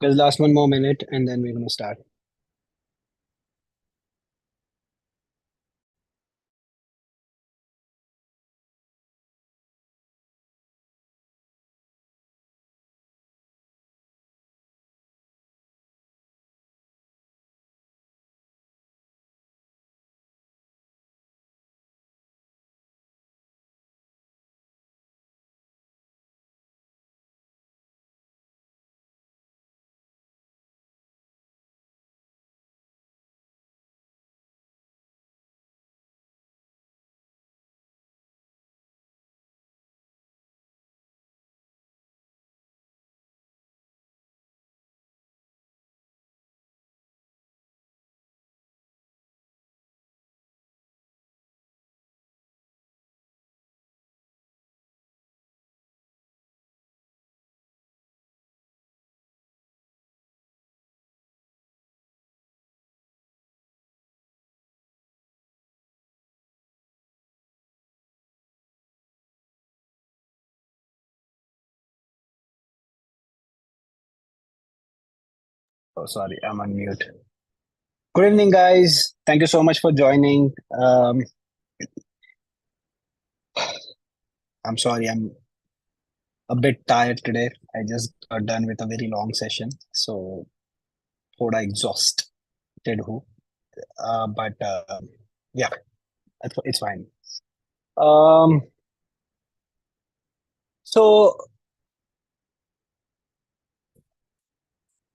Just last one more minute and then we're gonna start. Oh, sorry, I'm on mute. Good evening, guys. Thank you so much for joining. I'm sorry, I'm a bit tired today. I just got done with a very long session, so थोड़ा exhausted हूँ. But yeah, it's fine. Um, so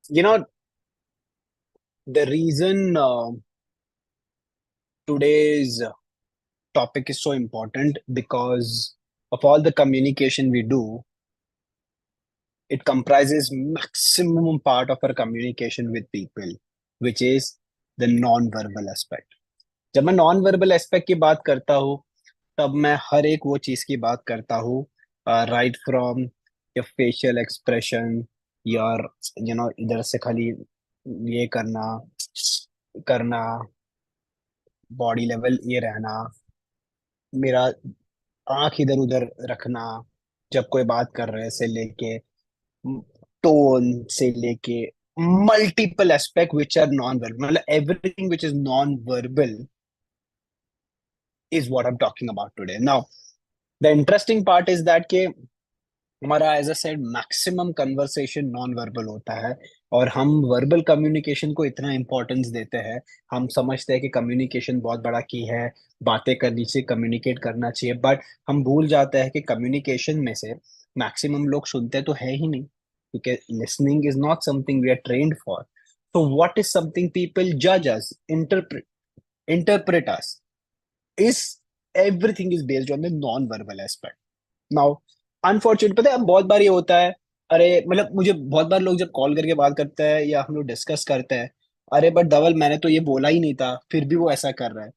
you know the reason today's topic is so important because of all the communication we do, it comprises maximum part of our communication with people, which is the non-verbal aspect. जब मैं non verbal aspect की बात करता हूँ तब मैं हर एक वो चीज की बात करता हूँ, right from your facial expression, your इधर से खाली ये करना करना, बॉडी लेवल ये रहना, मेरा आंख इधर उधर रखना जब कोई बात कर रहे से लेके टोन से लेके multiple aspect which are non verbal, मतलब everything which is non verbal is what I am talking about today. Now the interesting part is that के हमारा as a said maximum conversation non verbal होता है, और हम verbal communication को इतना importance देते हैं. हम समझते हैं कि कम्युनिकेशन बहुत बड़ा की है, बातें करनी चाहिए, कम्युनिकेट करना चाहिए, बट हम भूल जाते हैं कि कम्युनिकेशन में से मैक्सिमम लोग सुनते तो है ही नहीं, क्योंकि listening is not something we are trained for. तो व्हाट इज समथिंग पीपल जज us, interpret us is everything is based on the non-verbal aspect. Now unfortunate, पता है अब बहुत बार ये होता है. अरे मतलब मुझे बहुत बार लोग जब कॉल करके बात करते हैं या हम लोग डिस्कस करते हैं, अरे बट धवल मैंने तो ये बोला ही नहीं था फिर भी वो ऐसा कर रहा है.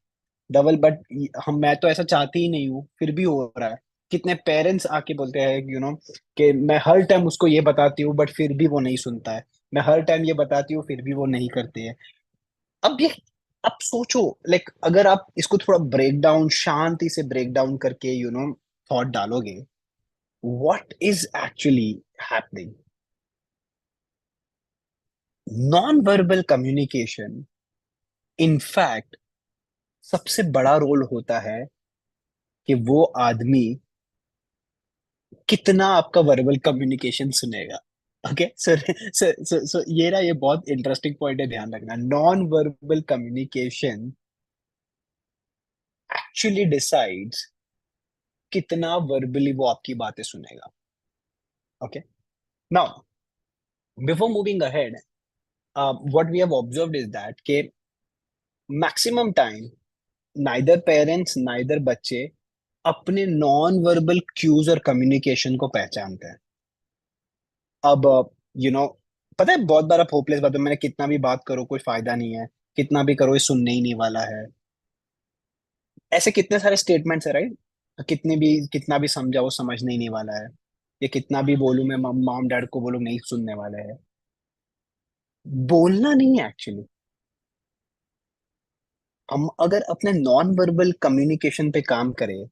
डबल बट हम मैं तो ऐसा चाहती ही नहीं हूँ फिर भी हो रहा है. कितने पेरेंट्स आके बोलते हैं कि मैं हर टाइम उसको ये बताती हूँ बट फिर भी वो नहीं सुनता है. मैं हर टाइम ये बताती हूँ फिर भी वो नहीं करती है. अब ये अब सोचो, लाइक अगर आप इसको थोड़ा ब्रेक डाउन, शांति से ब्रेक डाउन करके थॉट डालोगे, what is actually happening. Non-verbal communication, in fact, सबसे बड़ा रोल होता है कि वो आदमी कितना आपका वर्बल कम्युनिकेशन सुनेगा. ओके सर, सो ये ना, ये बहुत इंटरेस्टिंग पॉइंट है, ध्यान रखना. Non verbal communication actually decides कितना वर्बली वो आपकी बातें सुनेगा. Okay, now before moving ahead, what we have observed is that के maximum time neither parents neither बच्चे अपने नॉन वर्बल क्यूज और कम्युनिकेशन को पहचानते हैं. अब यू नो पता है, बहुत बार आप होपलेस बात है, मैंने कितना भी बात करो कोई फायदा नहीं है, कितना भी करो ये सुनने ही नहीं वाला है. ऐसे कितने सारे स्टेटमेंट्स है, राइट? कितना भी समझाओ समझने ही नहीं वाला है, ये कितना भी बोलूं मैं मॉम डैड को बोलूं नहीं सुनने वाले हैं. बोलना नहीं है एक्चुअली. हम अगर अपने नॉन वर्बल कम्युनिकेशन पे काम करें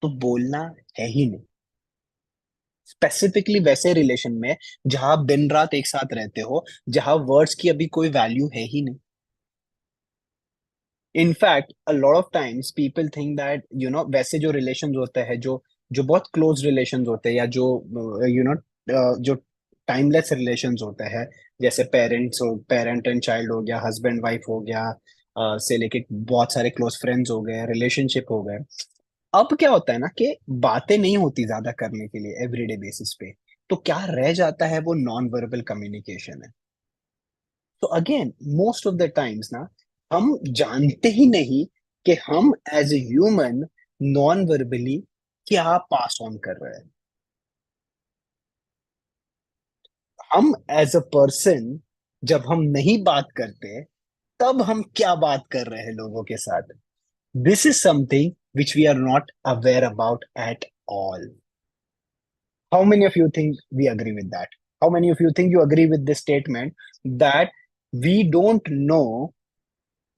तो बोलना है ही नहीं. स्पेसिफिकली वैसे रिलेशन में जहां आप दिन रात एक साथ रहते हो, जहां वर्ड्स की अभी कोई वैल्यू है ही नहीं। In fact a lot of times people think that वैसे जो रिलेशंस होते हैं, जो जो बहुत क्लोज रिलेशंस होते हैं, या जो जो टाइमलेस रिलेशंस होते हैं, जैसे पेरेंट एंड चाइल्ड हो गया, हस्बैंड वाइफ हो गया, से लेके बहुत सारे क्लोज फ्रेंड्स हो गए, रिलेशनशिप हो गए। अब क्या होता है ना कि बातें नहीं होती ज्यादा करने के लिए एवरीडे बेसिस पे, तो क्या रह जाता है, वो नॉन वर्बल कम्युनिकेशन है। तो again most of the times ना, हम जानते ही नहीं कि हम as a human non verbally क्या पास ऑन कर रहे हैं। हम एज अ पर्सन जब हम नहीं बात करते, तब हम क्या बात कर रहे हैं लोगों के साथ। This is something which we are not aware about at all. How many of you think we agree with that? How many of you think you agree with this statement that we don't know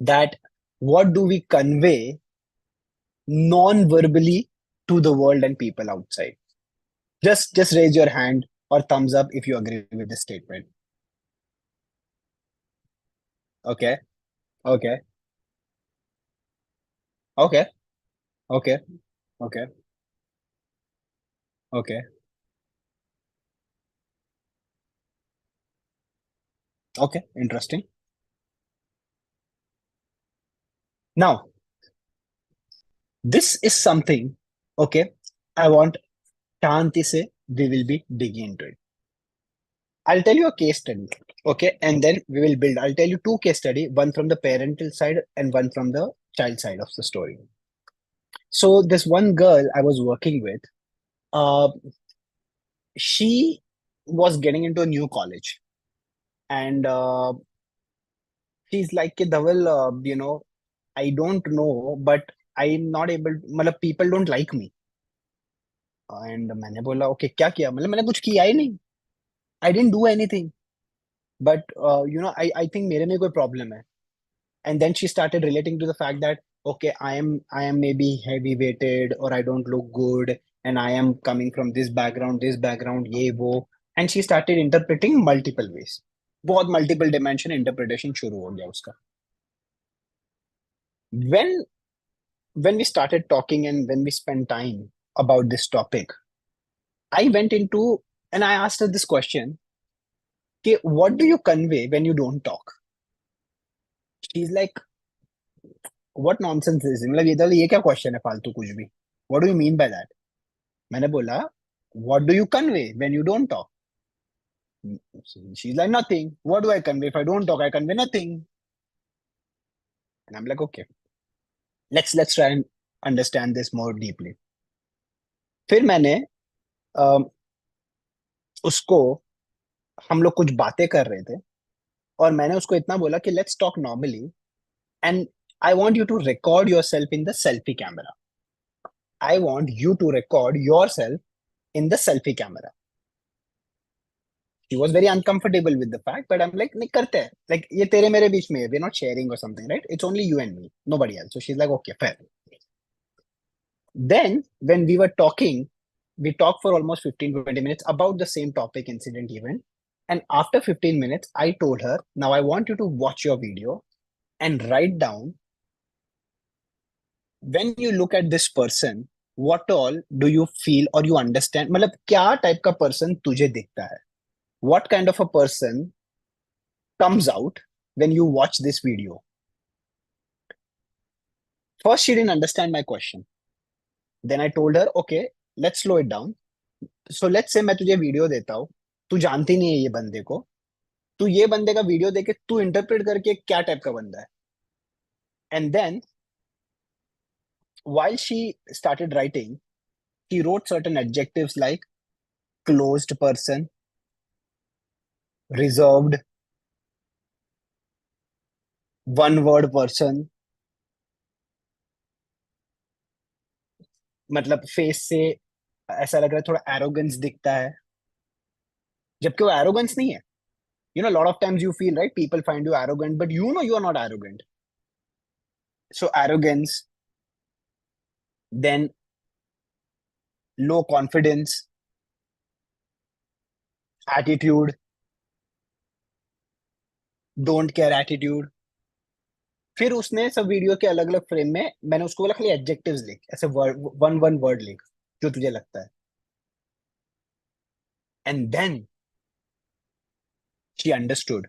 that what do we convey non-verbally to the world and people outside? Just raise your hand or thumbs up if you agree with this statement. Okay, okay, okay, okay, okay, okay, okay. Interesting. Now, this is something, okay, I want Shanti say we will be digging into it. I'll tell you a case study, okay, and then we will build. I'll tell you two case study, one from the parental side and one from the child side of the story. So this one girl I was working with, uh, she was getting into a new college, and she's like, "Ki, Dhaval, I don't know, but I'm not able. मतलब people don't like me." And मैंने बोला, "Okay, क्या किया?" मतलब मैंने कुछ किया ही नहीं. I didn't do anything, but I think मेरे में कोई problem है. And then she started relating to the fact that, okay, I am maybe heavy weighted, or I don't look good, and I am coming from this background ye wo. And she started interpreting multiple ways. बहुत multiple dimension interpretation शुरू हो गया उसका. When we started talking and when we spent time about this topic, I went into and I asked her this question, कि what do you convey when you don't talk? She's like, what nonsense is it? मतलब ये क्या question है फालतू कुछ भी. What do you mean by that? मैंने बोला, what do you convey when you don't talk? She's like, nothing. What do I convey? If I don't talk, I convey nothing. And I'm like, okay, let's try and understand this more deeply. फिर मैंने अम, उसको, हम लोग कुछ बातें कर रहे थे, और मैंने उसको इतना बोला कि let's talk normally, and I want you to record yourself in the selfie camera. I want you to record yourself in the selfie camera. She was very uncomfortable with the fact, but I'm like, नहीं करते हैं. Like ये तेरे मेरे बीच में है. We're not sharing or something, right? It's only you and me, nobody else. So she's like, okay, fair. Then when we were talking, we talked for almost 15 to 20 minutes about the same topic, incident, event. And after 15 minutes, I told her, now I want you to watch your video and write down, when you look at this person, what all do you feel or you understand? मतलब क्या type का person तुझे दिखता है? What kind of a person comes out when you watch this video? First, she didn't understand my question. Then I told her, okay, let's slow it down. So let's say मैं तुझे video देता हूँ, तू जानती नहीं है ये बंदे को, तू ये बंदे का वीडियो देके तू इंटरप्रेट करके क्या टाइप का बंदा है. And then while she started writing, she wrote certain adjectives like closed person, reserved, one word person. मतलब फेस से ऐसा लग रहा है थोड़ा एरोगेंस दिखता है, जबकि वो एरोगेंस नहीं है. Lot of times you feel, right, people find you arrogant, but you are not arrogant. So arrogance, then low confidence, attitude, don't care attitude. फिर उसने सब वीडियो के अलग अलग फ्रेम में मैंने उसको बोला खाली एडजेक्टिव्स लिख, ऐसे वर्ड, वन वन वर्ड लिख जो तुझे लगता है। And then she understood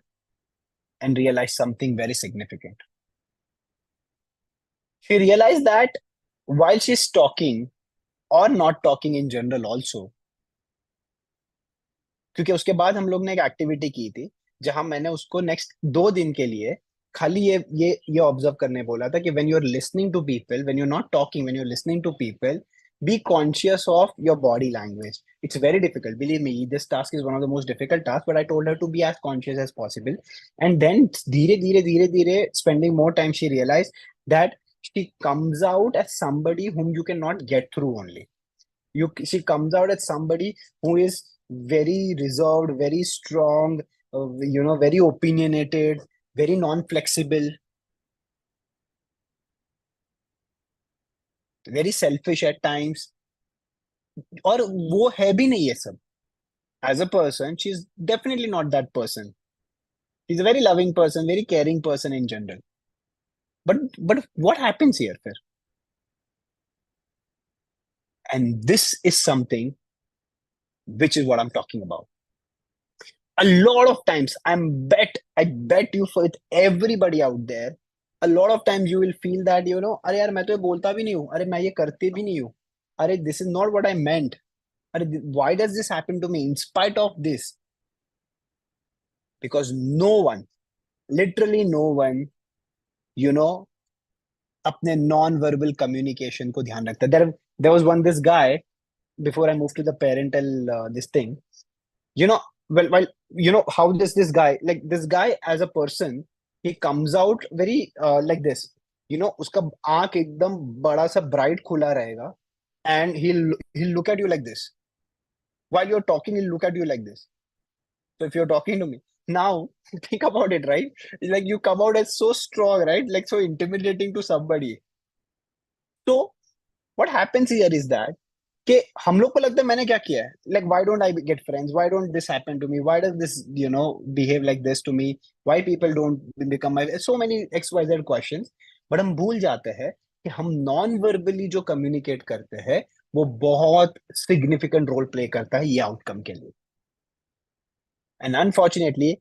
and realise something very significant. She realise that while she's talking or not talking in general also, क्योंकि उसके बाद हम लोग ने एक एक्टिविटी की थी जहां मैंने उसको नेक्स्ट 2 दिन के लिए खाली ये ऑब्जर्व करने बोला था कि when you are listening to people, when you are not talking, when you are listening to people, be conscious of your body language. It's very difficult, believe me, this task is one of the most difficult tasks, but I told her to be as conscious as possible. And then धीरे धीरे spending more time, she realized that she comes out as somebody whom you cannot get through only. She comes out as somebody who is very reserved, very strong, very opinionated, very non-flexible, very selfish at times. और वो है भी नहीं ये सब. As a person, she's definitely not that person. She's a very loving person, very caring person in general. But what happens here, फिर? And this is something which is what I'm talking about. A lot of times, I bet you for with everybody out there, a lot of times you will feel that, अरे यार मैं तो ये बोलता भी नहीं हूँ, अरे मैं ये करती भी नहीं हूँ, अरे this is not what I meant, अरे why does this happen to me in spite of this? Because no one, literally no one, you know, अपने non-verbal communication को ध्यान रखता है. There was this guy before I moved to the parental this thing, you know, well, how this guy, like this guy as a person, he comes out very like this, उसका आंख एकदम बड़ा सा bright खुला रहेगा, and he'll look at you like this while you're talking. He'll look at you like this. So if you're talking to me now, think about it, right? It's like you come out as so strong, right? Like so intimidating to somebody. So what happens here is that कि हम लोग को लगता है मैंने क्या किया है, like why don't I get friends, why don't this happen to me, why does this behave like this to me, why people don't become my, so many X Y Z questions. But हम भूल जाते हैं कि हम non verbally जो communicate करते हैं वो बहुत सिग्निफिकेंट रोल प्ले करता है ये आउटकम के लिए. And unfortunately,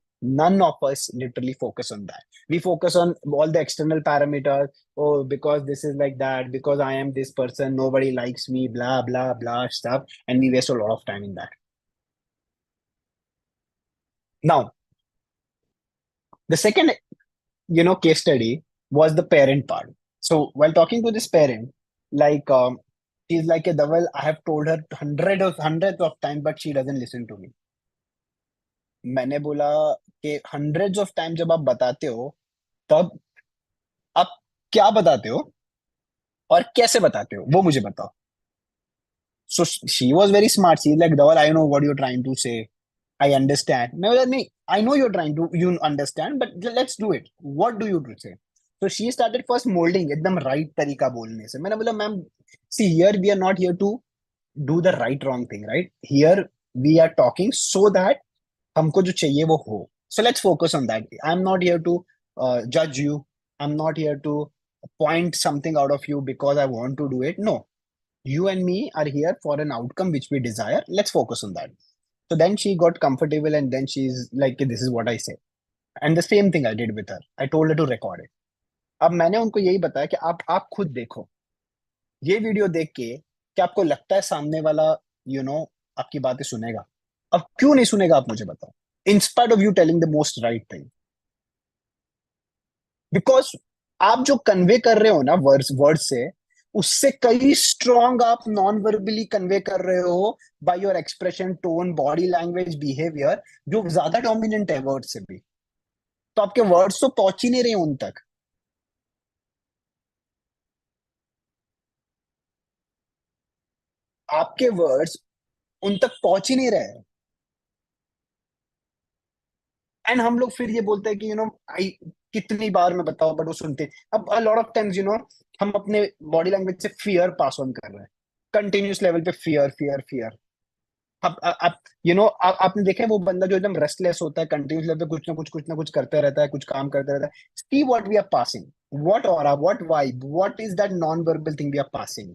none of us literally focus on that. We focus on all the external parameters. Oh, because this is like that, because I am this person, nobody likes me, blah, blah, blah stuff. And we waste a lot of time in that. Now, the second, case study was the parent part. So while talking to this parent, like, she's like a devil. I have told her hundreds of times, but she doesn't listen to me. मैंने बोला कि hundreds of times जब आप बताते हो तब आप क्या बताते हो और कैसे बताते हो वो मुझे बताओ. So she was very smart. She's like, Dhaval, I know what you're trying to say. I understand. मैं बोला नहीं, I know you're trying to, you understand, but let's do it. What do you do say? So she started first molding एकदम right तरीका बोलने से. मैंने बोला ma'am, see here we are not here to do the right wrong thing, right? Here we are talking so that हमको जो चाहिए वो हो. So let's focus on that. I'm not here to judge you. I'm not here to point something out of you because I want to do it. No, you and me are here for an outcome which we desire. Let's focus on that. So then she got comfortable and then she's like, this is what I say. And the same thing I did with her. I told her to record it. अब मैंने उनको यही बताया कि आप खुद देखो ये वीडियो देख के, क्या आपको लगता है सामने वाला आपकी बातें सुनेगा? अब क्यों नहीं सुनेगा आप मुझे बताओ, in spite of you telling the most right thing. Because आप जो कन्वे कर रहे हो ना वर्ड से, उससे कई स्ट्रॉन्ग आप नॉन वर्बली कन्वे कर रहे हो by your expression, tone, body language, behaviour, जो ज्यादा डोमिनेंट है वर्ड से भी. तो आपके वर्ड्स तो पहुंच ही नहीं रहे उन तक. आपके वर्ड्स उन तक पहुंच ही नहीं रहे. एंड हम लोग फिर ये बोलते हैं कि आई कितनी बार मैं बताऊं, बट वो सुनते. अब अ लॉट ऑफ टाइम्स हम अपने बॉडी लैंग्वेज से फियर पास ऑन कर रहे हैं, कंटिन्यूस लेवल पे फियर फियर फियर. आप आपने देखा है वो बंदा जो एकदम रेस्टलेस होता है, कंटिन्यूस लेवल पे कुछ ना कुछ करते रहता है, कुछ काम करते रहता है. See what we are passing, what aura, what vibe, what is that non verbal thing we are passing.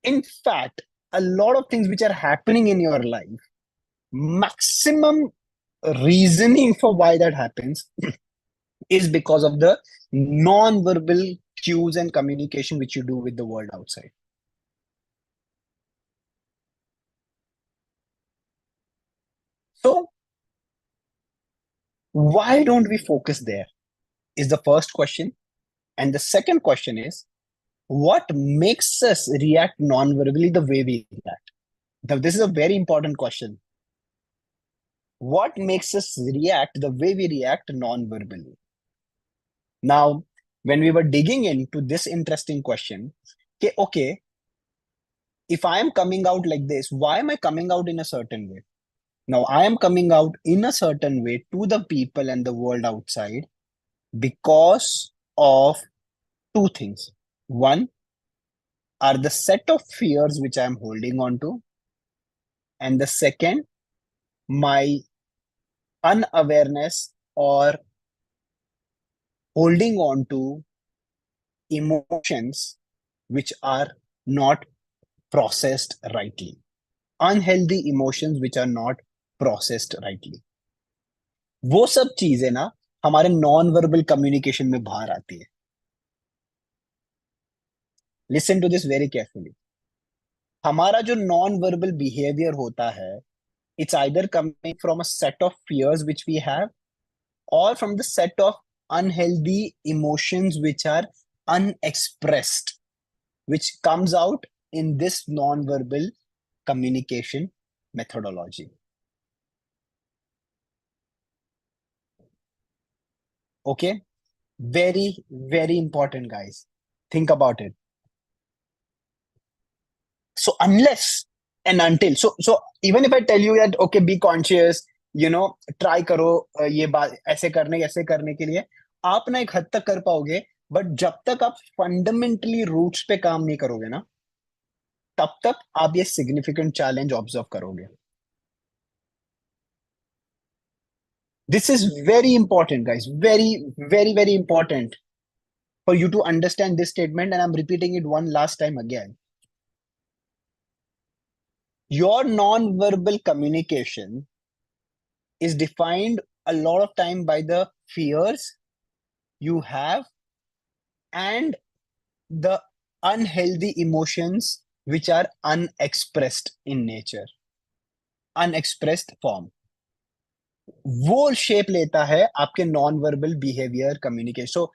In fact, a lot of things which are happening in your life, maximum reasoning for why that happens is because of the non-verbal cues and communication which you do with the world outside. So, why don't we focus there? Is the first question. And the second question is, what makes us react non-verbally the way we react? Now, this is a very important question. What makes us react the way we react non-verbally? Now, when we were digging into this interesting question, okay, if I am coming out like this, why am I coming out in a certain way? Now, I am coming out in a certain way to the people and the world outside because of two things. One are the set of fears which I am holding on to, and the second, my unawareness or holding on to emotions which are not processed rightly. Unhealthy emotions which are not processed rightly. वो सब चीजें ना हमारे non verbal communication में बाहर आती है. Listen to this very carefully. हमारा जो नॉन वर्बल बिहेवियर होता है, it's either coming from a set of fears which we have, or from the set of unhealthy emotions which are unexpressed, which comes out in this non-verbal communication methodology. Okay, very, very important, guys. Think about it. So unless and until, so even if I tell you that okay, be conscious, try करो, ये बात ऐसे करने के लिए आप ना एक हद तक कर पाओगे. बट जब तक आप फंडामेंटली रूट्स पे काम नहीं करोगे ना, तब तक आप ये सिग्निफिकेंट चैलेंज ऑब्जर्व करोगे. This is very important guys, very very very important for you to understand this statement, and I'm repeating it one last time again. Your non-verbal communication is defined a lot of time by the fears you have and the unhealthy emotions which are unexpressed in nature, unexpressed form. वो shape लेता है आपके non verbal behaviour communication. So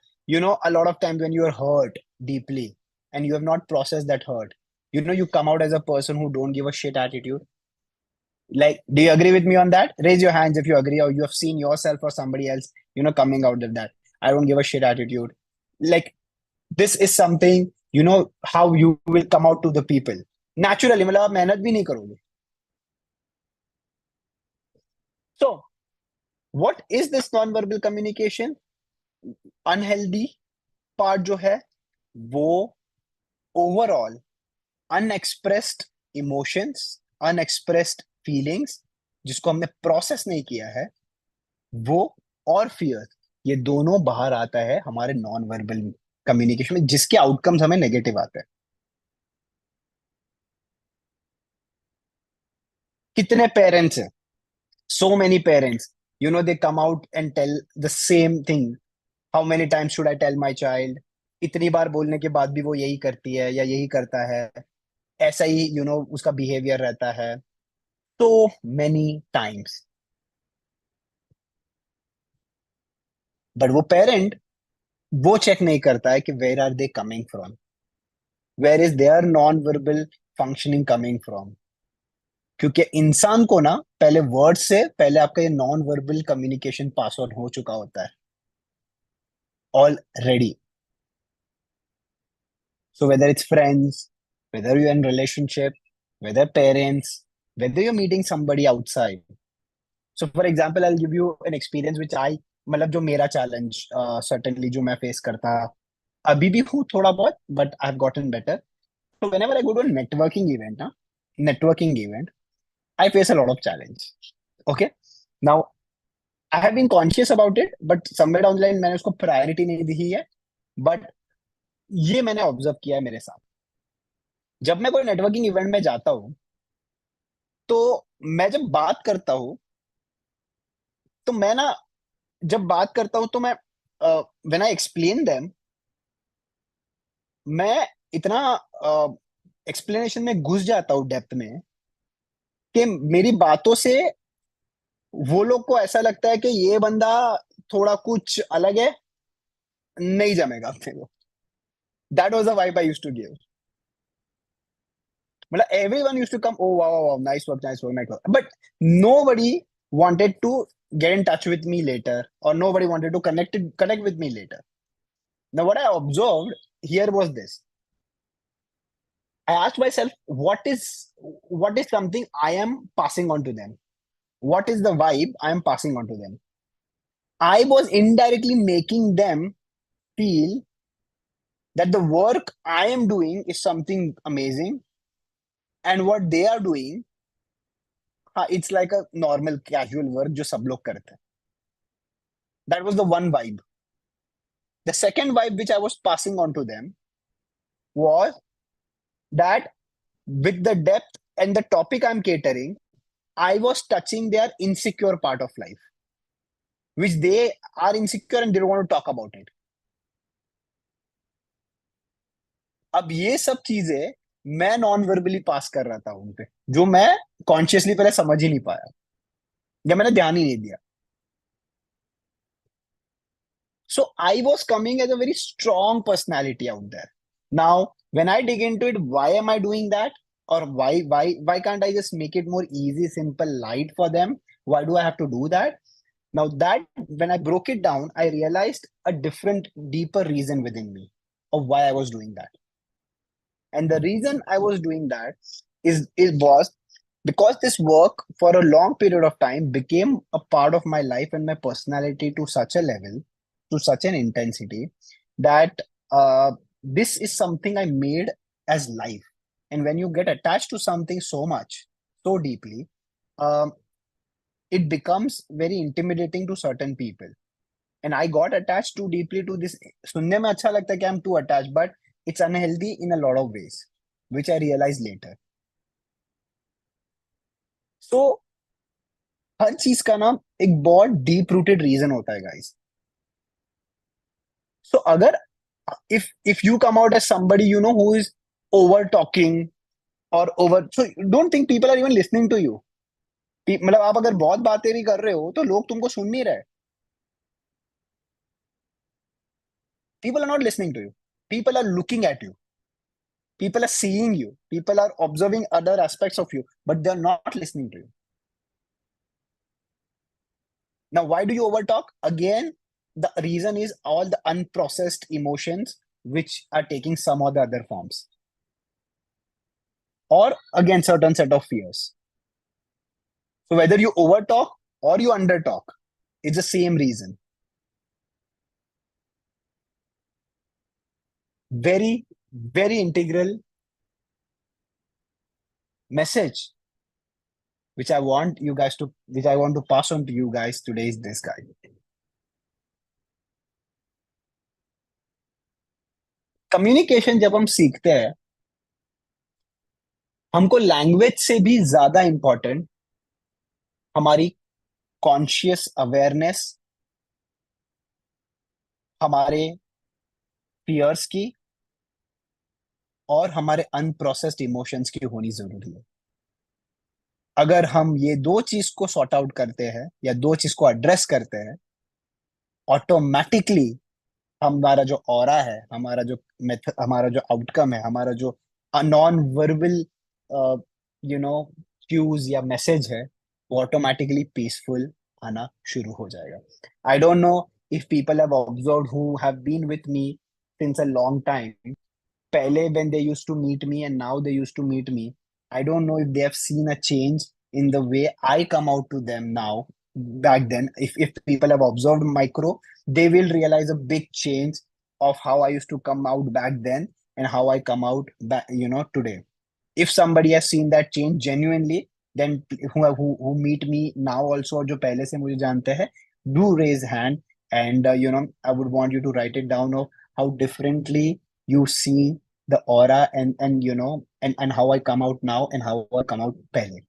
a lot of times when you are hurt deeply and you have not processed that hurt, you come out as a person who don't give a shit attitude. Like, do you agree with me on that? Raise your hands if you agree, or you have seen yourself or somebody else, coming out of that. I don't give a shit attitude. Like, this is something, how you will come out to the people. Naturally, मतलब आप मेहनत भी नहीं करोगे. So, what is this non-verbal communication? Unhealthy part जो है, वो overall unexpressed emotions, unexpressed feelings जिसको हमने प्रोसेस नहीं किया है, वो और फियर, ये दोनों बाहर आता है हमारे नॉन वर्बल कम्युनिकेशन में, जिसके आउटकम्स हमें नेगेटिव आते हैं. कितने पेरेंट्स हैं, so many parents, they come out and tell the same thing. How many times should I tell my child. इतनी बार बोलने के बाद भी वो यही करती है या यही करता है, ऐसा ही उसका बिहेवियर रहता है. So many times. बट वो पेरेंट वो चेक नहीं करता है कि where are they coming from, where is there non verbal functioning coming from. क्योंकि इंसान को ना पहले वर्ड से पहले आपका ये non verbal communication pass on हो चुका होता है already. So whether it's friends, whether you in relationship, whether parents, whether you meeting somebody outside. So for example I give you an experience which I, मतलब जो मेरा challenge certainly जो मैं face करता अभी भी हूँ थोड़ा बहुत, but I have gotten better. So whenever I go to a networking event, ना, networking event, I face a lot of challenge. Okay. Now, I have been conscious about it, but somewhere down the line मैंने उसको priority नहीं दी है. But ये मैंने observe किया है मेरे साथ. जब मैं कोई नेटवर्किंग इवेंट में जाता हूँ, तो मैं जब बात करता हूँ, तो मैं ना जब बात करता हूँ तो मैं व्हेन आई एक्सप्लेन देम, मैं इतना एक्सप्लेनेशन में घुस जाता हूँ डेप्थ में कि मेरी बातों से वो लोग को ऐसा लगता है कि ये बंदा थोड़ा कुछ अलग है, नहीं जमेगा अपने को. That was the vibe I used to give. मतलब everyone used to come, oh wow, wow, wow, nice work, nice work, nice work, but nobody wanted to get in touch with me later, or nobody wanted to connect with me later. Now what I observed here was this. I asked myself, what is something I am passing on to them? What is the vibe I am passing on to them? I was indirectly making them feel that the work I am doing is something amazing, and what they are doing, हाँ, it's like a normal casual work जो सब लोग करते हैं. That was the one vibe. The second vibe which I was passing on to them was that with the depth and the topic I'm catering, I was touching their insecure part of life, which they are insecure and they don't want to talk about it. अब ये सब चीजें मैं non verbally पास कर रहा था उन पे, जो मैं कॉन्शियसली पहले समझ ही नहीं पाया, या मैंने ध्यान ही नहीं दिया. So I was coming as a very strong personality out there. Now, when I dig into it, why am I doing that? Or why can't I just make it more easy, simple, light for them? Why do I have to do that? Now that when I broke it down, I realized a different, deeper reason within me of why I was doing that. And the reason I was doing that was because this work for a long period of time became a part of my life and my personality to such a level, to such an intensity, that this is something I made as life. And when you get attached to something so much, so deeply, um, it becomes very intimidating to certain people. And I got attached too deeply to this. सुनने में अच्छा लगता है कि I'm too attached, but it's unhealthy in a lot of ways, which I realized later. So हर चीज का ना एक बहुत डीप रूटेड रीजन होता है गाइस. सो अगर if you come out as somebody who is over talking or over, so don't think people are even listening to you. मतलब आप अगर बहुत बातें भी कर रहे हो तो लोग तुमको सुन नहीं रहे. People are not listening to you. People are looking at you. People are seeing you. People are observing other aspects of you, but they're not listening to you. Now, why do you overtalk? Again, the reason is all the unprocessed emotions which are taking some or the other forms. Or again, certain set of fears. So whether you overtalk or you undertalk, it's the same reason. Very, very integral message which I want to pass on to you guys today is this, guy. Communication जब हम सीखते हैं, हमको language से भी ज्यादा important हमारी conscious awareness, हमारे फियर्स की और हमारे अनप्रोसेस्ड इमोशंस की होनी जरूरी है. अगर हम ये दो चीज को सॉर्ट आउट करते हैं या दो चीज को एड्रेस करते हैं, ऑटोमेटिकली हमारा जो ऑरा है, हमारा जो मेथड, हमारा जो आउटकम है, हमारा जो non verbal you know cues या मैसेज है, वो ऑटोमेटिकली पीसफुल आना शुरू हो जाएगा. I don't know if people have observed who have been with me since a long time. Pele, when they used to meet me and now they used to meet me, I don't know if they have seen a change in the way I come out to them now. Back then, if people have observed micro, they will realize a big change of how I used to come out back then and how I come out back, today. If somebody has seen that change genuinely, then who meet me now also, और जो पहले से मुझे जानते हैं, do raise hand. And I would want you to write it down of how differently you see the aura, and how I come out now and how I come out पहले.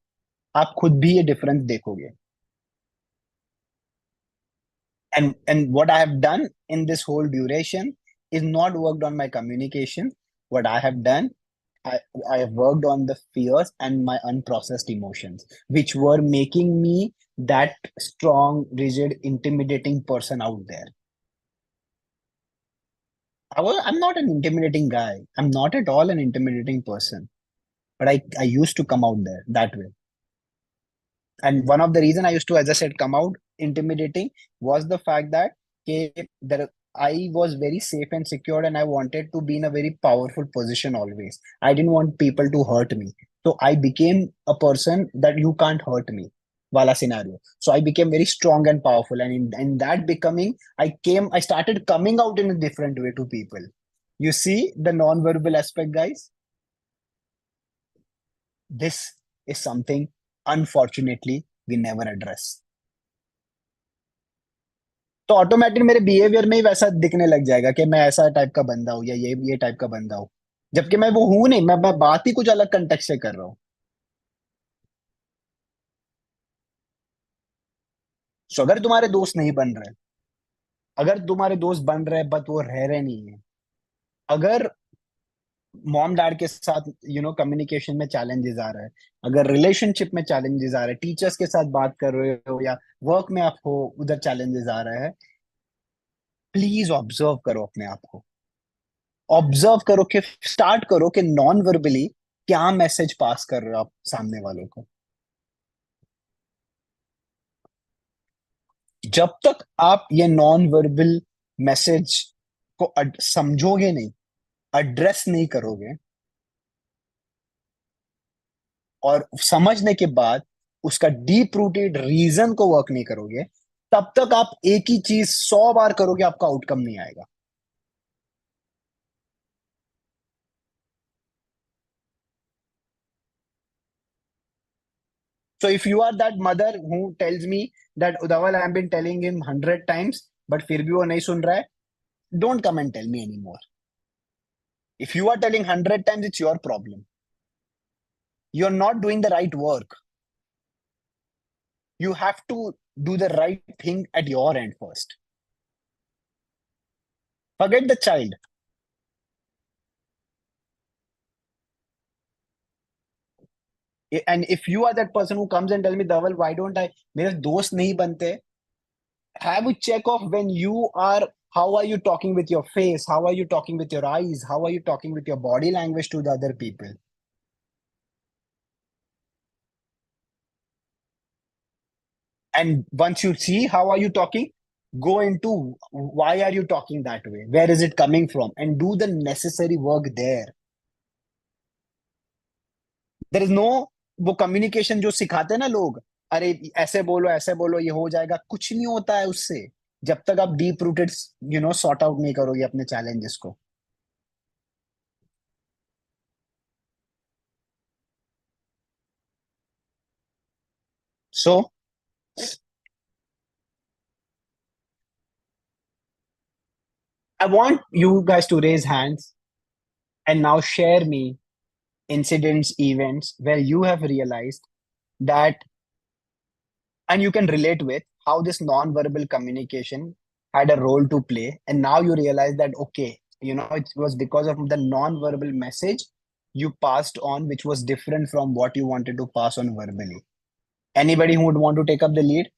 आप खुद भी ये डिफरेंस देखोगे. And what I have done in this whole duration is not worked on my communication. What I have done, I, I have worked on the fears and my unprocessed emotions, which were making me that strong, rigid, intimidating person out there. I'm not an intimidating guy. I'm not at all an intimidating person, but I used to come out there that way. And one of the reason I used to, as I said, come out intimidating was the fact that I was very safe and secure, and I wanted to be in a very powerful position always. I didn't want people to hurt me. So I became a person that you can't hurt me. Wala scenario. So I became very strong and powerful. And in that becoming, I started coming out in a different way to people. You see the non-verbal aspect, guys? This is something, unfortunately, we never address. तो automatic मेरे behaviour में ही वैसा दिखने लग जाएगा कि मैं ऐसा टाइप का बंदा हूँ, या ये टाइप का बंदा हूँ. जबकि मैं वो हूं नहीं, मैं बात ही कुछ अलग कंटेक्स्ट से कर रहा हूँ. सो अगर तुम्हारे दोस्त नहीं बन रहे, अगर तुम्हारे दोस्त बन रहे बट वो रह रहे नहीं है, अगर मॉम डैड के साथ कम्युनिकेशन में चैलेंजेस आ रहे हैं, अगर रिलेशनशिप में चैलेंजेस आ रहे हैं, टीचर्स के साथ बात कर रहे हो, या वर्क में आप हो, उधर चैलेंजेस आ रहे हैं, प्लीज ऑब्जर्व करो अपने आप को. ऑब्जर्व करो कि स्टार्ट करो कि नॉन वर्बली क्या मैसेज पास कर रहे हो आप सामने वालों को. जब तक आप ये नॉन वर्बल मैसेज को समझोगे नहीं, एड्रेस नहीं करोगे, और समझने के बाद उसका डीप रूटेड रीजन को वर्क नहीं करोगे, तब तक आप एक ही चीज 100 बार करोगे, आपका आउटकम नहीं आएगा. So if you are that mother who tells me that Udawal, I have been telling him 100 times, but फिर भी वो नहीं सुन रहा है, don't come and tell me anymore. If you are telling 100 times, it's your problem. You're not doing the right work. You have to do the right thing at your end first. Forget the child. And if you are that person who comes and tell me, Dhaval, why don't I, मेरे दोस्त नहीं बनते, have a check of when you are, how are you talking with your face? How are you talking with your eyes? How are you talking with your body language to the other people? And once you see how are you talking, go into why are you talking that way? Where is it coming from? And do the necessary work there. There is no, वो communication जो सिखाते हैं ना लोग, अरे ऐसे बोलो ये हो जाएगा, कुछ नहीं होता है उससे, जब तक आप डीप रूटेड सॉर्ट आउट नहीं करोगे अपने चैलेंजेस को. So I want you guys to raise hands and now share me incidents, events where you have realized that, and you can relate with how this non-verbal communication had a role to play, and now you realize that, okay, it was because of the non-verbal message you passed on, which was different from what you wanted to pass on verbally. Anybody who would want to take up the lead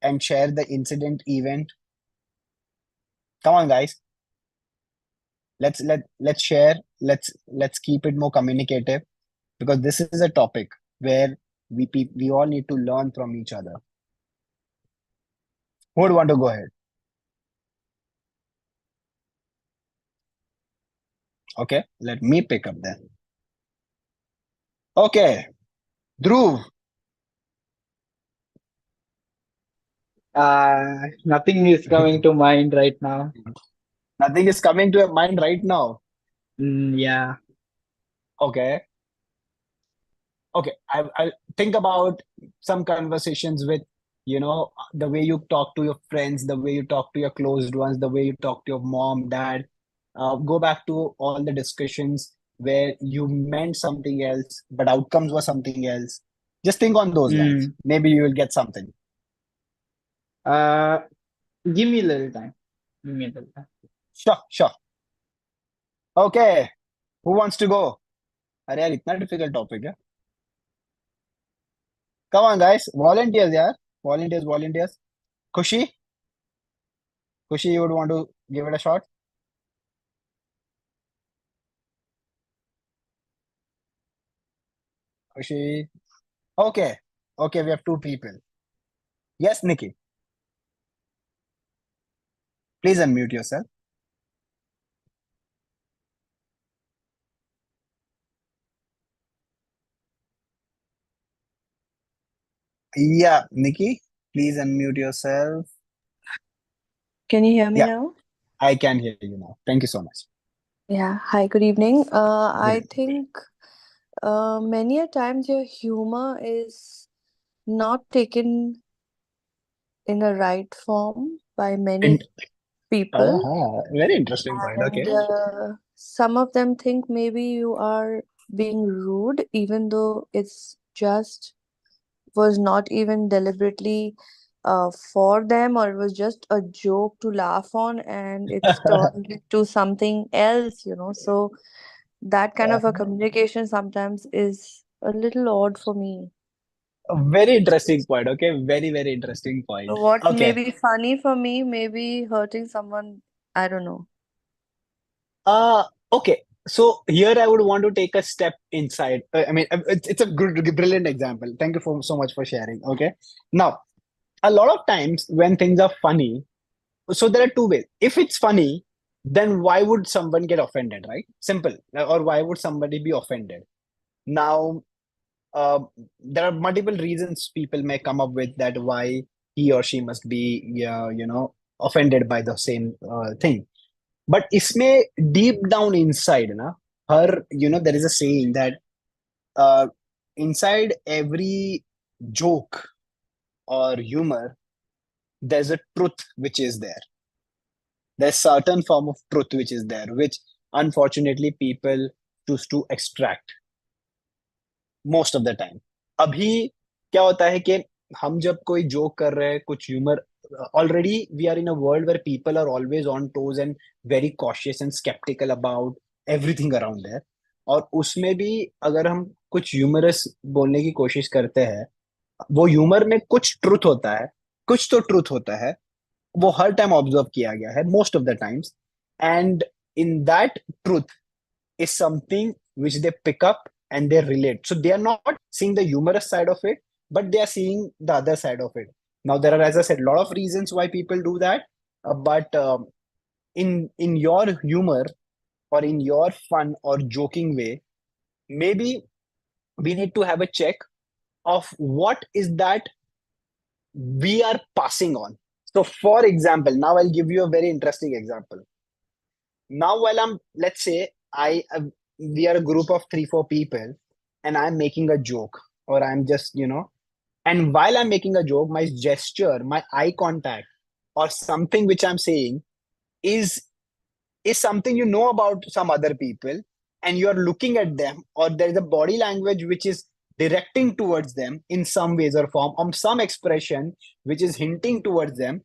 and share the incident, event? Come on, guys. Let's share. Let's keep it more communicative, because this is a topic where we all need to learn from each other. Who would want to go ahead? Okay, let me pick up then. Okay, Dhruv. Nothing is coming to mind right now. Nothing is coming to your mind right now. Yeah. Okay. Okay, I'll think about some conversations with, the way you talk to your friends, the way you talk to your closed ones, the way you talk to your mom, dad. Go back to all the discussions where you meant something else, but outcomes were something else. Just think on those lines. Mm. Maybe you will get something. Uh, Give me a little time. Give me a little time. Sure, sure. Okay, who wants to go? अरे यार इतना difficult topic है. Come on, guys. Volunteers, यार. Volunteers, volunteers. Khushi? Khushi, you would want to give it a shot? Khushi? Okay. Okay, we have two people. Yes, Nikki. Please unmute yourself. Yeah, Nikki, please unmute yourself. Can you hear me Yeah, now? I can hear you now. Thank you so much. Yeah. Hi, good evening. I Good. think many a times your humor is not taken in a right form by many And people, very interesting point. and Okay. some of them think maybe you are being rude, even though it's just was not even deliberately for them, or it was just a joke to laugh on, and it's turned into something else. So that kind of a communication sometimes is a little odd for me. Very interesting point. Okay. Very, very interesting point. What may Okay. be funny for me may be hurting someone. I don't know. Uh, okay. So here I would want to take a step inside. I mean, it's a good, brilliant example. Thank you so much for sharing. Okay. Now, a lot of times when things are funny, so there are two ways. If it's funny, then why would someone get offended, right? Simple. Or why would somebody be offended? Now, uh, there are multiple reasons people may come up with that why he or she must be, offended by the same thing. But इसमें deep down inside, ना, there is a saying that uh, inside every joke or humor, there's a truth which is there. There's certain form of truth which is there, which unfortunately people choose to extract most of the time. अभी क्या होता है कि हम जब कोई joke कर रहे हैं कुछ humour already we are in a world where people are always on toes and very cautious and skeptical about everything around there. और उसमें भी अगर हम कुछ ह्यूमरस बोलने की कोशिश करते हैं, वो ह्यूमर में कुछ ट्रुथ होता है, कुछ तो ट्रुथ होता है, वो हर टाइम ऑब्जर्व किया गया है most of the times. And in that truth is something which they pick up and they relate. So they are not seeing the humorous side of it, but they are seeing the other side of it. Now there are, as I said, a lot of reasons why people do that. But in your humor or in your fun or joking way, maybe we need to have a check of what is that we are passing on. So, for example, now I'll give you a very interesting example. Now, while let's say, we are a group of 3, 4 people, and I'm making a joke, or I'm just, and while I'm making a joke, my gesture, my eye contact, or something which I'm saying is is something about some other people, and you're looking at them, or there's a body language which is directing towards them in some ways or form, or some expression which is hinting towards them.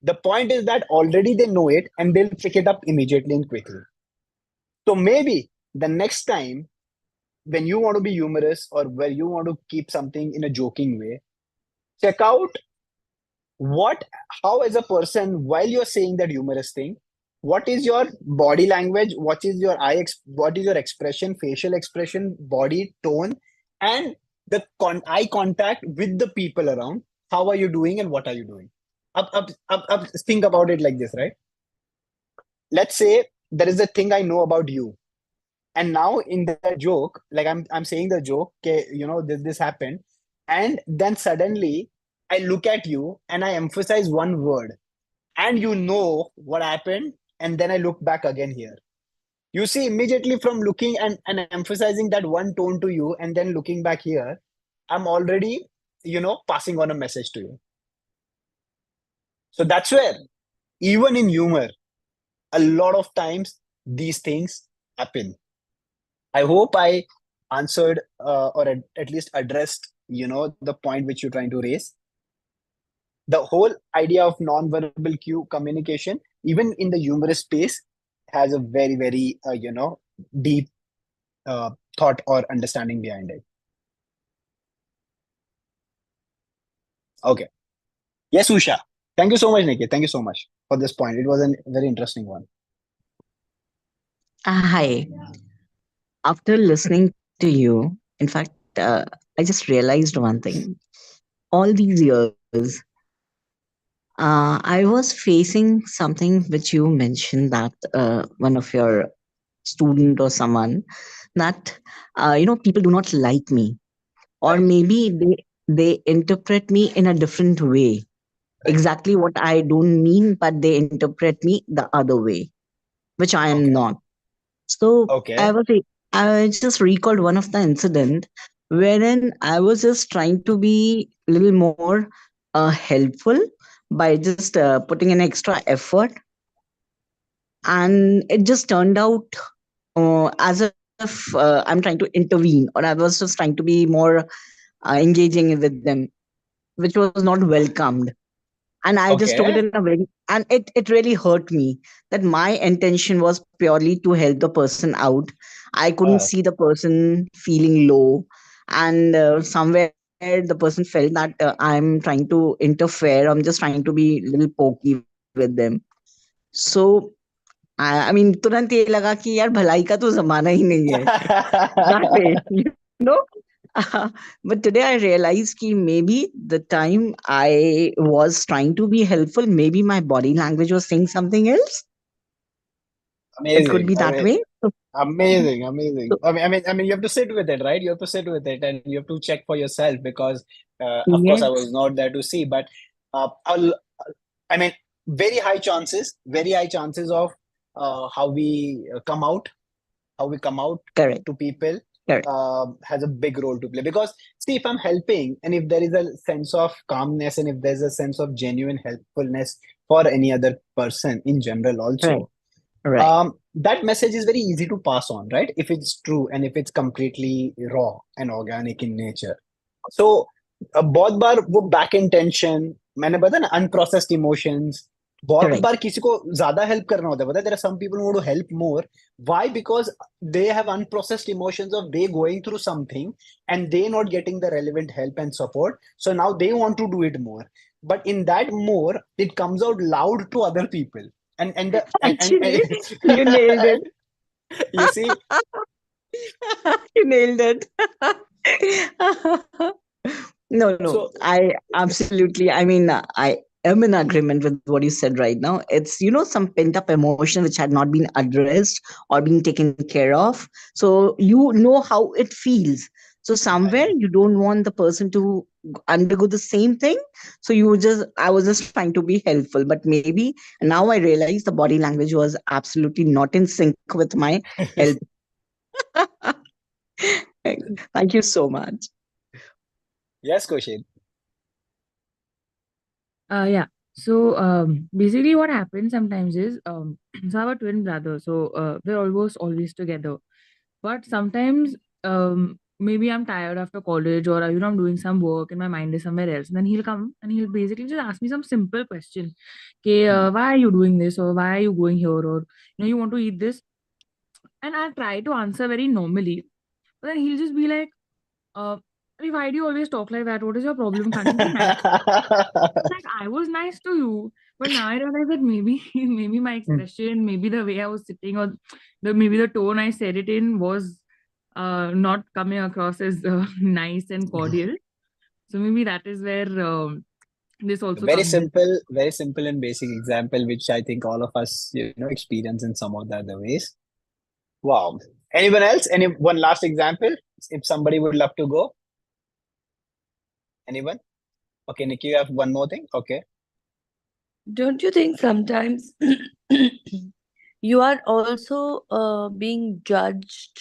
The point is that already they know it and they'll pick it up immediately and quickly. So maybe the next time when you want to be humorous or where you want to keep something in a joking way, check out what how as a person while you're saying that humorous thing, what is your body language, what is your what is your expression, facial expression, body tone, and the eye contact with the people around. How are you doing and what are you doing? Think about it like this, right? Let's say there is a thing I know about you, and now in the joke, like I'm saying the joke, okay, this happened, and then suddenly I look at you and I emphasize one word, and you know what happened, and then I look back again here. You see, immediately from looking and emphasizing that one tone to you, and then looking back here, I'm already, passing on a message to you. So that's where, even in humor, a lot of times these things happen. I hope I answered or at least addressed, the point which you're trying to raise. The whole idea of non-verbal cue communication, even in the humorous space, has a very, very, deep thought or understanding behind it. Okay. Yes, Usha. Thank you so much, Nikki. Thank you so much for this point. It was a very interesting one. Hi. After listening to you, in fact, I just realized one thing. All these years, I was facing something which you mentioned that one of your student or someone that people do not like me, or Right. maybe they interpret me in a different way. Right. Exactly what I don't mean, but they interpret me the other way, which I am Okay. not. So Okay. I just recalled one of the incident wherein I was just trying to be a little more helpful by just putting an extra effort, and it just turned out as if I'm trying to intervene, or I was just trying to be more engaging with them, which was not welcomed. And I just took it Okay. in a very, and it really hurt me that my intention was purely to help the person out. I couldn't Uh, see the person feeling low, and somewhere the person felt that I'm trying to interfere, I'm just trying to be a little pokey with them. So I mean तुरंत ये लगा कि यार भलाई का तो जमाना ही नहीं है that way, you know. But today I realized कि maybe the time I was trying to be helpful, maybe my body language was saying something else. It could amazing. be that way. So, Amazing, amazing. so I mean, you have to sit with it, right? You have to sit with it, and you have to check for yourself because, of course, I yes, was not there to see. But I mean, very high chances of how we come out correct, to people correct, has a big role to play. Because see, if I'm helping, and if there is a sense of calmness, and if there's a sense of genuine helpfulness for any other person in general, right, also right, that message is very easy to pass on, right? If it's true and if it's completely raw and organic in nature. So बहुत बार वो back intention, मैंने बताया ना, unprocessed emotions, बहुत correct, बार किसी को ज्यादा हेल्प करना होता है, पता है, there are some people who help more. Why? Because they have unprocessed emotions of they going through something and they not getting the relevant help and support, so now they want to do it more, but in that more it comes out loud to other people. And the actually you nailed it. and you see. You nailed it. No, no, So I absolutely, I mean, I am in agreement with what you said right now. It's, some pent up emotion which had not been addressed or being taken care of. So you know how it feels. So somewhere right. you don't want the person to undergo the same thing. So I was just trying to be helpful. But maybe now I realize the body language was absolutely not in sync with my help. Thank you so much. Yes, Koshid. Yeah. So basically, what happens sometimes is so I have a twin brother, so we're almost always together. But sometimes maybe I'm tired after college, or I'm doing some work and my mind is somewhere else. And then he'll come and he'll basically just ask me some simple question, okay, why are you doing this, or why are you going here, or you want to eat this, and I try to answer very normally, but then he'll just be like, "Arey, why do you always talk like that? What is your problem? Can't you be nice?" Like I was nice to you, but now I realize that maybe maybe my expression, maybe the way I was sitting, or maybe the tone I said it in was not coming across as nice and cordial. So maybe that is where this also Very comes in. simple, very simple and basic example, which I think all of us, experience in some of the other ways. Wow. Anyone else? Any one last example? If somebody would love to go. Anyone? Okay, Nikki, you have one more thing? Okay. Don't you think sometimes you are also being judged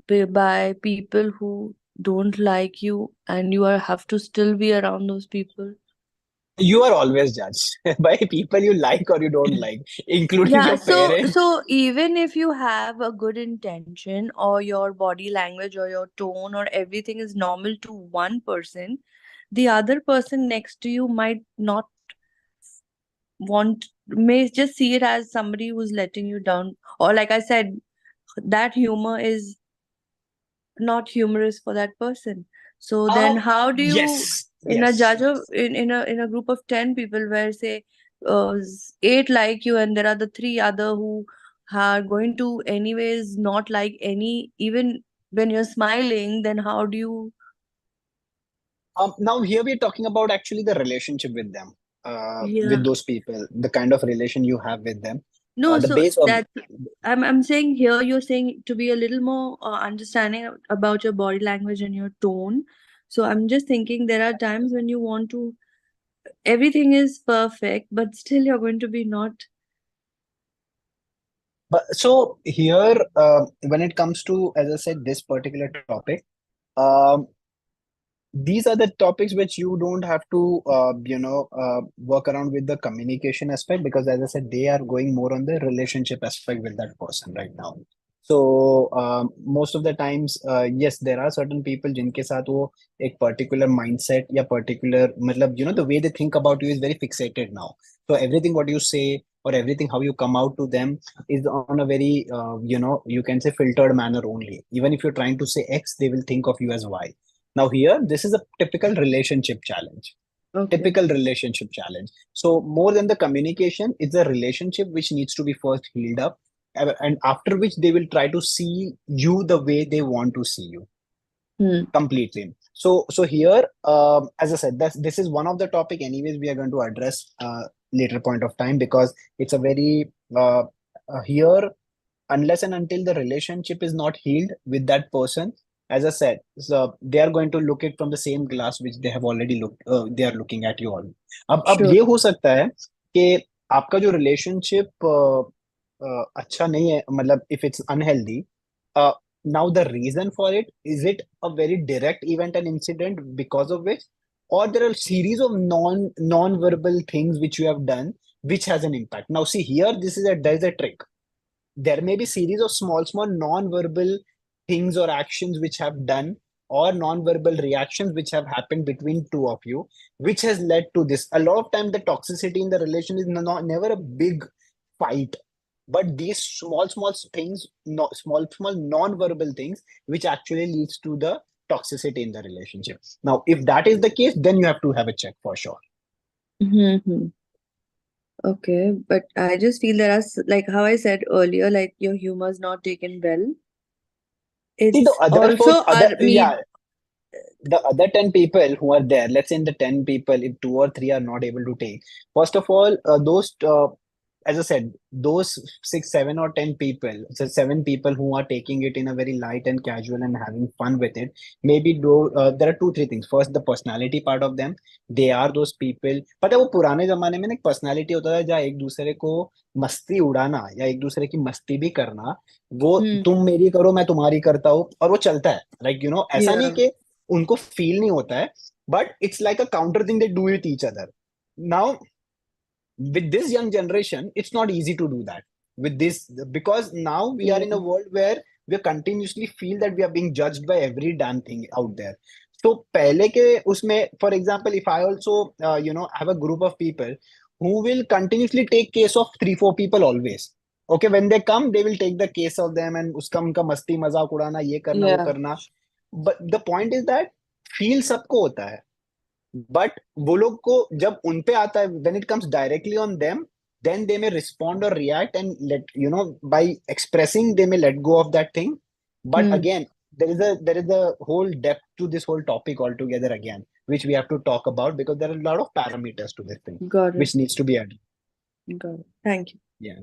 by people who don't like you, and you have to still be around those people. You are always judged by people you like or you don't like, including Yeah, your parents. so even if you have a good intention, or your body language or your tone or everything is normal to one person, the other person next to you might not may just see it as somebody who's letting you down. Or like I said, that humor is not humorous for that person. So then how do you, Yes, in a yes. judge of in a group of 10 people, where say 8 like you and there are the 3 other who are going to anyways not like any, even when you're smiling, then how do you? Now here we're talking about actually the relationship with them, with Yeah. those people, the kind of relation you have with them. No, The so base of that I'm saying here, you're saying to be a little more understanding about your body language and your tone. So I'm just thinking there are times when you want to, everything is perfect, but still you're going to be not. but so here, when it comes to, as I said, this particular topic, um, these are the topics which you don't have to, work around with the communication aspect, because as I said, they are going more on the relationship aspect with that person right now. So most of the times, yes, there are certain people जिनके साथ वो एक particular mindset या particular मतलब the way they think about you is very fixated now. So everything what you say or everything how you come out to them is on a very you can say filtered manner only. Even if you're trying to say X, they will think of you as Y. Now here, this is a typical relationship challenge. Okay. Typical relationship challenge. So more than the communication, it's a relationship which needs to be first healed up, and after which they will try to see you the way they want to see you completely. So here, as I said, this is one of the topic. Anyways, we are going to address later point of time, because it's a very here, unless and until the relationship is not healed with that person, as I said, so they are going to look it from the same glass which they have already looked, they are looking at you all. अब Sure. ये हो सकता है कि आपका जो relationship अच्छा नहीं है, मतलब if it's unhealthy, now the reason for it, is it a very direct event and incident because of which, or there are series of non-verbal things which you have done which has an impact. Now see here, there's a trick. There may be series of small non-verbal things or actions which have done, or non-verbal reactions which have happened between two of you, which has led to this. A lot of time the toxicity in the relation is never a big fight, but these small things, no, small non-verbal things which actually leads to the toxicity in the relationship. Now if that is the case, then you have to have a check for sure. Mm-hmm. Okay, but I just feel there are like how I said earlier, like your humor is not taken well. See the It's other also our yeah, me. the other 10 people who are there, let's say in the 10 people, if 2 or 3 are not able to take, first of all, those, as I said, those 6, 7 or 10 people, so 7 people who are taking it in a very light and casual and having fun with it, maybe there are 2, 3 things. First, the personality part of them, they are those people. पता है वो पुराने जमाने में ना एक personality होता था, जहाँ एक दूसरे को मस्ती उड़ाना या एक दूसरे की मस्ती भी करना, वो Hmm. तुम मेरी करो मैं तुम्हारी करता हूँ, और वो चलता है, लाइक ऐसा नहीं Yeah. कि उनको फील नहीं होता है, but it's like a counter thing they do with each other. Now with this young generation, it's not easy to do that with this, because now we are in a Yeah. world where we continuously feel that we are being judged by every damn thing out there. So पहले के उसमें, for example, if I also have a group of people who will continuously take case of 3, 4 people always. Okay, when they come, they will take the case of them and उसका उनका मस्ती मजाक उड़ाना, ये करना वो Yeah. करना. But the point is that feel सबको होता है, बट वो लोग को जब उन पे आता है, when it comes directly on them, then they may respond or react and let by expressing they may let go of that thing. But Hmm. again, there is a whole depth to this whole topic altogether again, which we have to talk about, because there are a lot of parameters to this thing Got it. which needs to be added. Got it. Thank you. Yeah.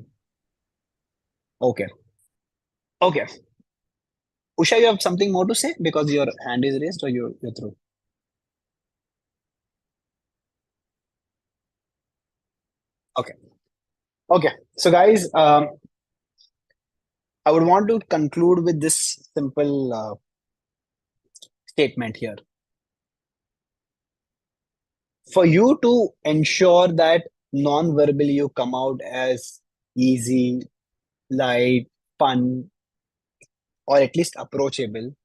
Okay. Okay. Usha, you have something more to say because your hand is raised, or you're through? Okay. Okay. So guys, I would want to conclude with this simple statement here. For you to ensure that non-verbally you come out as easy, light, fun, or at least approachable,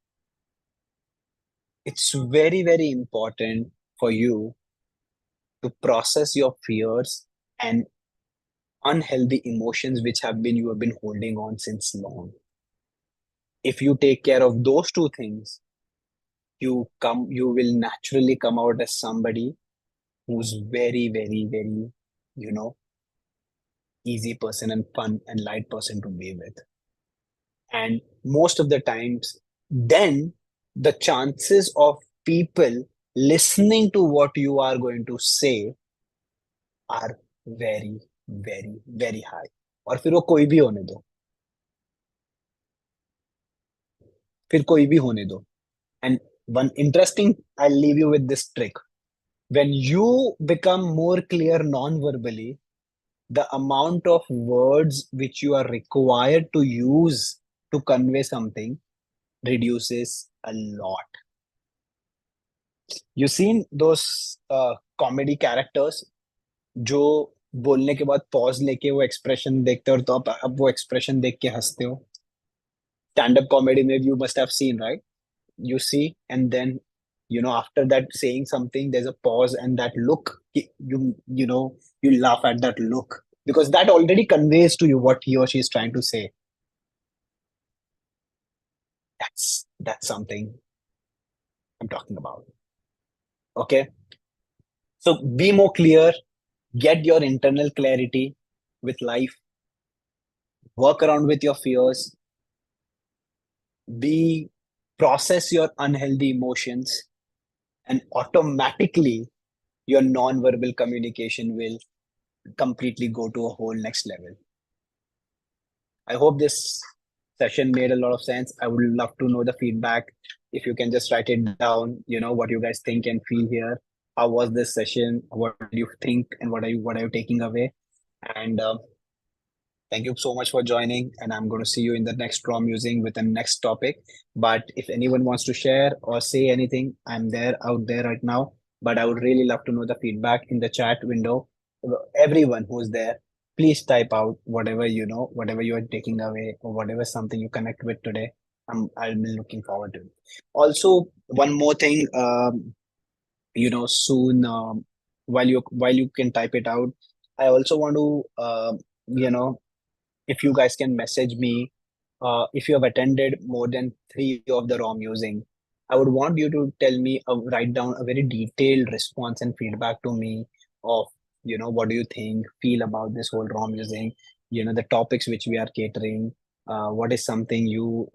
it's very, very important for you to process your fears and unhealthy emotions which you have been holding on since long. If you take care of those two things, you will naturally come out as somebody who's very, very, very, you know, easy person and fun and light person to be with. And most of the times, then the chances of people listening to what you are going to say are very, very, very high. और फिर वो कोई भी होने दो, फिर कोई भी होने दो. And one interesting, I'll leave you with this trick. When you become more clear non-verbally, the amount of words which you are required to use to convey something reduces a lot. You seen those comedy characters जो बोलने के बाद pause लेके वो expression देखते हो, और तो अब वो एक्सप्रेशन देख के हंसते हो. स्टैंड अप कॉमेडी में you must have seen, right? You see, and then after that saying something, there's a pause, and that look, you know you laugh at that look because that already conveys to you what he or she is trying to say. That's something I'm talking about. Okay, so be more clear, get your internal clarity with life, work around with your fears, be process your unhealthy emotions, and automatically your non-verbal communication will completely go to a whole next level. I hope this session made a lot of sense. I would love to know the feedback. If you can just write it down, what you guys think and feel here. How was this session? What do you think, and what are you taking away? And thank you so much for joining. And I'm going to see you in the next Raw Musing with the next topic. But if anyone wants to share or say anything, I'm there out there right now. But I would really love to know the feedback in the chat window. Everyone who's there, please type out whatever whatever you are taking away, or whatever something you connect with today. I'll be looking forward to it. Also, one more thing, soon, while you can type it out, I also want to, you know, if you guys can message me, if you have attended more than 3 of the ROM using, I would want you to tell me, write down a very detailed response and feedback to me of, what do you think, feel about this whole ROM using, the topics which we are catering, what is something you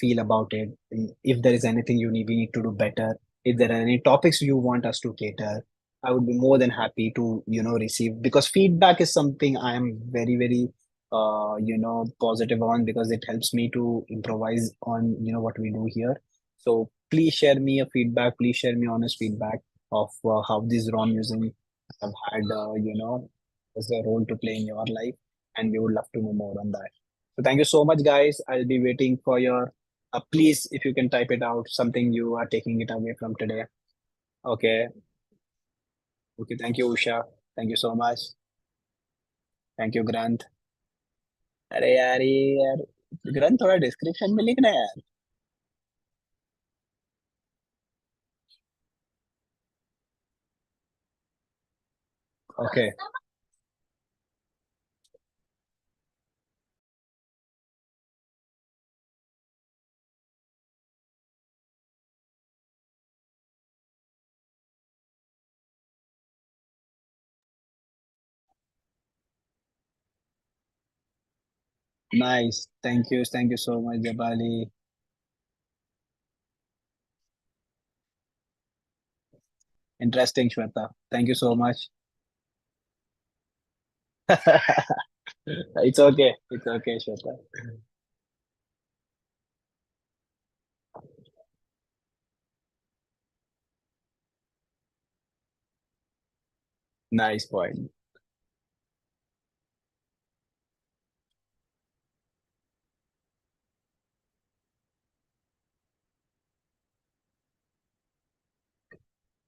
feel about it, if there is anything we need to do better, if there are any topics you want us to cater. I would be more than happy to, receive, because feedback is something I am very, very positive on, because it helps me to improvise on what we do here. So please share me a feedback, please share me honest feedback of how this ROM using have had as a role to play in your life, and we would love to know more on that. So thank you so much, guys. I'll be waiting for your please, if you can type it out, something you are taking it away from today. Okay. Okay, thank you, Usha. Thank you so much. Thank you, Grant. अरे यार, ये यार ग्रंथ थोड़ा description में लिखना है यार. Okay, nice. Thank you so much, Jabali. Interesting, Shweta. Thank you so much. It's okay. It's okay, Shweta. Nice point.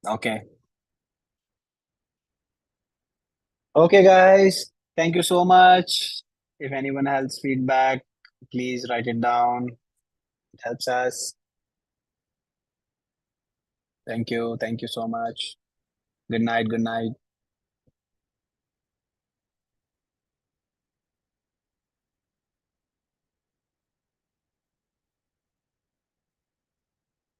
Okay. Okay, guys. Thank you so much. If anyone has feedback, please write it down. It helps us. Thank you. Thank you so much. Good night. Good night.